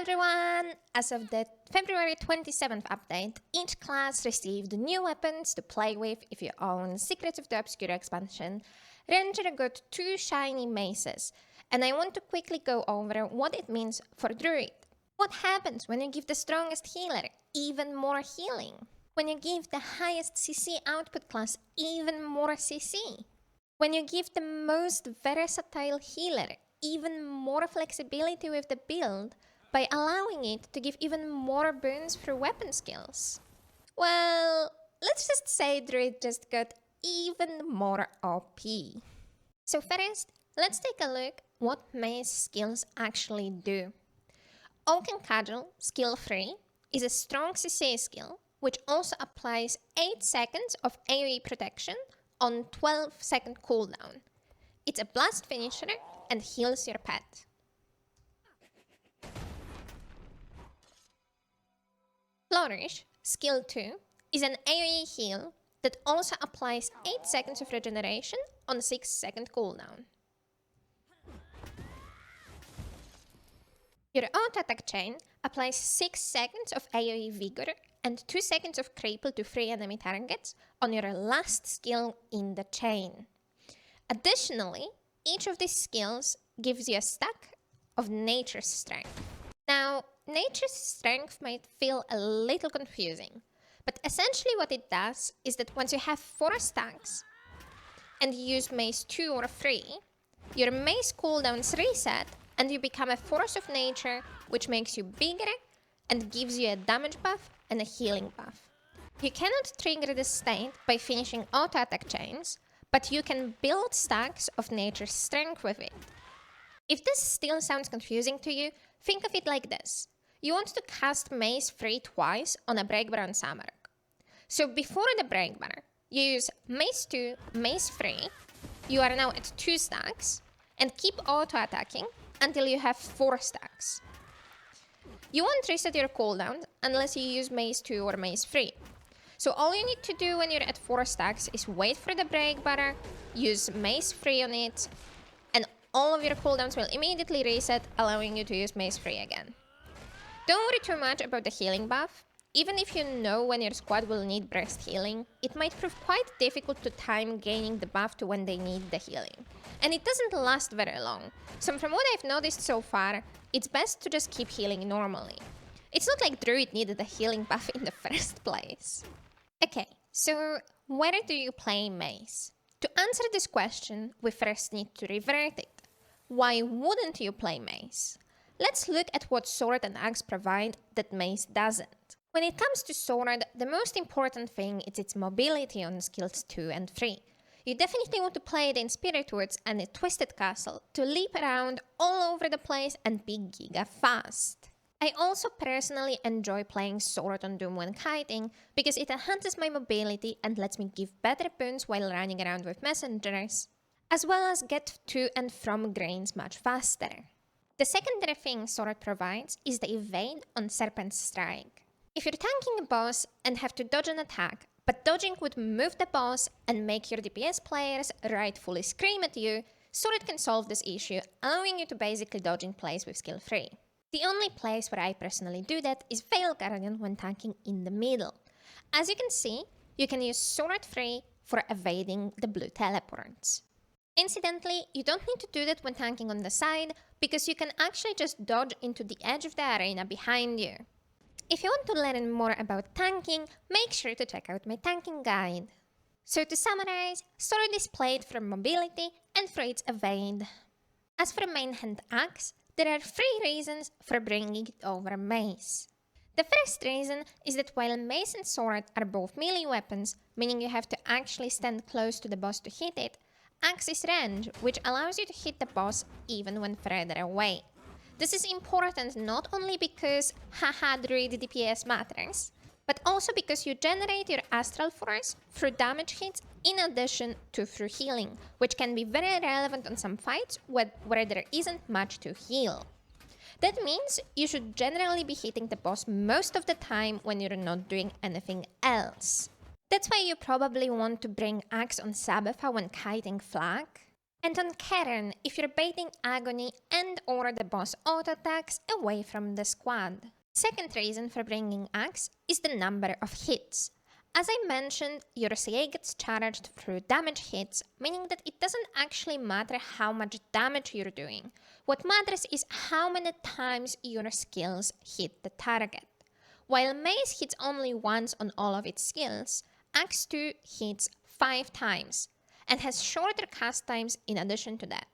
everyone! As of the February 27th update, each class received new weapons to play with if you own Secrets of the Obscure expansion. Ranger got 2 shiny maces, and I want to quickly go over what it means for Druid. What happens when you give the strongest healer even more healing? When you give the highest CC output class even more CC? When you give the most versatile healer even more flexibility with the build by allowing it to give even more boons for weapon skills? Well, let's just say Druid just got even more OP. So first, let's take a look what Mace skills actually do. Oak and Cudgel, skill 3, is a strong CC skill, which also applies 8 seconds of AoE protection on 12-second cooldown. It's a blast finisher and heals your pet. Flourish, skill 2, is an AoE heal that also applies 8 seconds of regeneration on 6-second cooldown. Your auto-attack chain applies 6 seconds of AoE Vigor and 2 seconds of Cripple to 3 enemy targets on your last skill in the chain. Additionally, each of these skills gives you a stack of Nature's Strength. Now, Nature's Strength might feel a little confusing, but essentially what it does is that once you have 4 stacks and you use Mace 2 or 3, your Mace cooldowns reset and you become a Force of Nature, which makes you bigger and gives you a damage buff and a healing buff. You cannot trigger this state by finishing auto-attack chains, but you can build stacks of Nature's Strength with it. If this still sounds confusing to you, think of it like this. You want to cast Mace 3 twice on a Breakbar on Samurok. So before the Breakbar, you use Mace 2, Mace 3, you are now at 2 stacks, and keep auto-attacking until you have 4 stacks. You won't reset your cooldown unless you use Mace 2 or Mace 3. So all you need to do when you're at 4 stacks is wait for the Breakbar, use Mace 3 on it, and all of your cooldowns will immediately reset, allowing you to use Mace 3 again. Don't worry too much about the healing buff. Even if you know when your squad will need breast healing, it might prove quite difficult to time gaining the buff to when they need the healing. And it doesn't last very long, so from what I've noticed so far, it's best to just keep healing normally. It's not like Druid needed a healing buff in the first place. Okay, so where do you play Mace? To answer this question, we first need to revert it. Why wouldn't you play Mace? Let's look at what Sword and Axe provide that Mace doesn't. When it comes to Sword, the most important thing is its mobility on skills 2 and 3. You definitely want to play it in Spirit Woods and a Twisted Castle to leap around all over the place and be giga fast. I also personally enjoy playing Sword on Doom when kiting because it enhances my mobility and lets me give better boons while running around with messengers, as well as get to and from grains much faster. The secondary thing Sword provides is the evade on Serpent's Strike. If you're tanking a boss and have to dodge an attack, but dodging would move the boss and make your DPS players rightfully scream at you, Sword can solve this issue, allowing you to basically dodge in place with skill 3. The only place where I personally do that is Veil Guardian when tanking in the middle. As you can see, you can use Sword 3 for evading the blue teleports. Incidentally, you don't need to do that when tanking on the side, because you can actually just dodge into the edge of the arena behind you. If you want to learn more about tanking, make sure to check out my tanking guide. So to summarize, Sword is played for mobility and for its evade. As for main hand axe, there are 3 reasons for bringing it over Mace. The first reason is that while Mace and Sword are both melee weapons, meaning you have to actually stand close to the boss to hit it, Axe is range, which allows you to hit the boss even when further away. This is important not only because haha Druid DPS matters, but also because you generate your Astral Force through damage hits in addition to through healing, which can be very relevant on some fights where there isn't much to heal. That means you should generally be hitting the boss most of the time when you're not doing anything else. That's why you probably want to bring Axe on Sabetha when kiting flag. And on Karen if you're baiting Agony and or the boss auto attacks away from the squad. Second reason for bringing Axe is the number of hits. As I mentioned, your CA gets charged through damage hits, meaning that it doesn't actually matter how much damage you're doing. What matters is how many times your skills hit the target. While Mace hits only once on all of its skills, Axe 2 hits 5 times, and has shorter cast times in addition to that.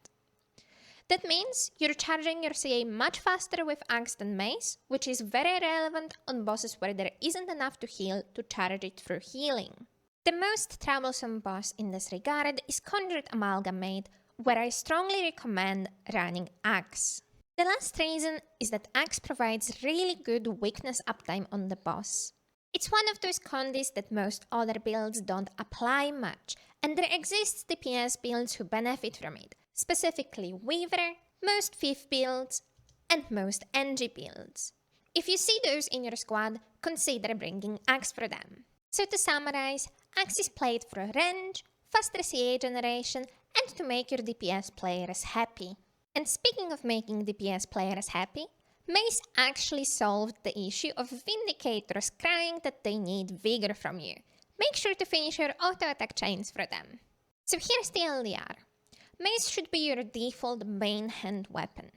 That means you're charging your CA much faster with Axe than Mace, which is very relevant on bosses where there isn't enough to heal to charge it through healing. The most troublesome boss in this regard is Conjured Amalgamate, where I strongly recommend running Axe. The last reason is that Axe provides really good weakness uptime on the boss. It's one of those condis that most other builds don't apply much, and there exists DPS builds who benefit from it, specifically Weaver, most FIF builds, and most NG builds. If you see those in your squad, consider bringing Axe for them. So to summarize, Axe is played for range, faster CA generation, and to make your DPS players happy. And speaking of making DPS players happy, Mace actually solved the issue of Vindicators crying that they need Vigor from you. Make sure to finish your auto-attack chains for them. So here's the LDR. Mace should be your default main hand weapon.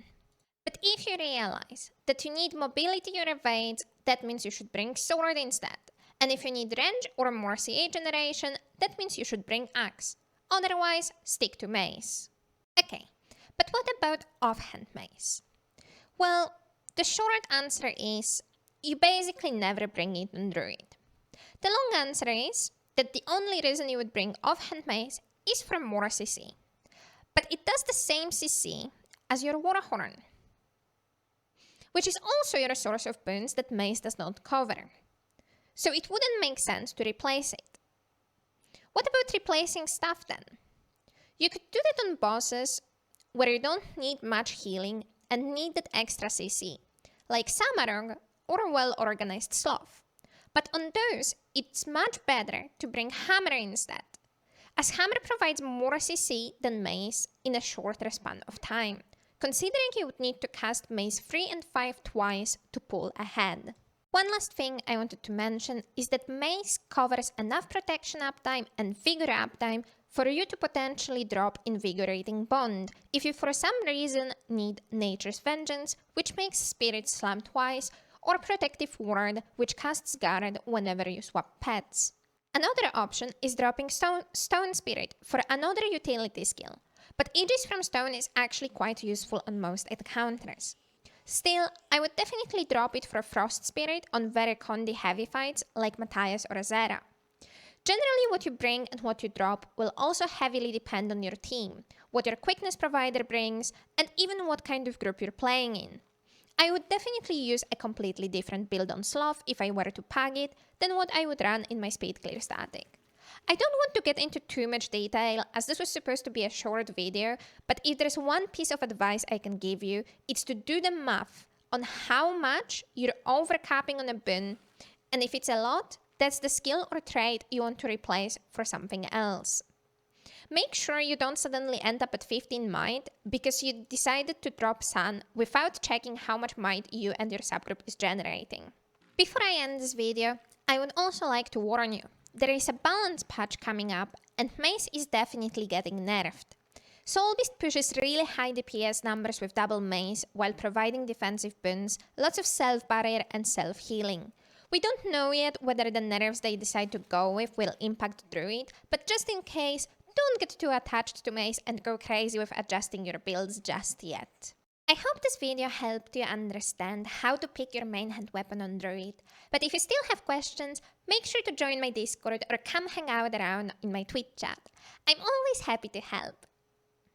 But if you realize that you need mobility or evades, that means you should bring Sword instead. And if you need range or more CA generation, that means you should bring Axe. Otherwise, stick to Mace. Okay, but what about offhand Mace? Well, the short answer is, you basically never bring it on Druid. The long answer is that the only reason you would bring offhand Mace is for more CC. But it does the same CC as your Warhorn, which is also your source of boons that Mace does not cover. So it wouldn't make sense to replace it. What about replacing stuff then? You could do that on bosses where you don't need much healing and need that extra CC, like Samarong or well-organized Sloth. But on those, it's much better to bring Hammer instead, as Hammer provides more CC than Mace in a shorter span of time, considering you would need to cast Mace 3 and 5 twice to pull ahead. One last thing I wanted to mention is that Mace covers enough protection uptime and vigor uptime for you to potentially drop Invigorating Bond if you for some reason need Nature's Vengeance, which makes Spirit Slam twice, or Protective Ward, which casts Guard whenever you swap pets. Another option is dropping Stone Spirit for another utility skill, but Aegis from Stone is actually quite useful on most encounters. Still, I would definitely drop it for Frost Spirit on very condi heavy fights like Matthias or Azera. Generally, what you bring and what you drop will also heavily depend on your team, what your quickness provider brings, and even what kind of group you're playing in. I would definitely use a completely different build on Sloth if I were to pug it than what I would run in my Speed Clear static. I don't want to get into too much detail as this was supposed to be a short video, but if there's one piece of advice I can give you, it's to do the math on how much you're overcapping on a boon, and if it's a lot, that's the skill or trait you want to replace for something else. Make sure you don't suddenly end up at 15 might because you decided to drop Sun without checking how much might you and your subgroup is generating. Before I end this video, I would also like to warn you. There is a balance patch coming up, and Mace is definitely getting nerfed. Soul Beast pushes really high DPS numbers with double Mace while providing defensive boons, lots of self-barrier and self-healing. We don't know yet whether the nerfs they decide to go with will impact Druid, but just in case, don't get too attached to Mace and go crazy with adjusting your builds just yet. I hope this video helped you understand how to pick your main hand weapon on Druid, but if you still have questions, make sure to join my Discord or come hang out around in my Twitch chat. I'm always happy to help.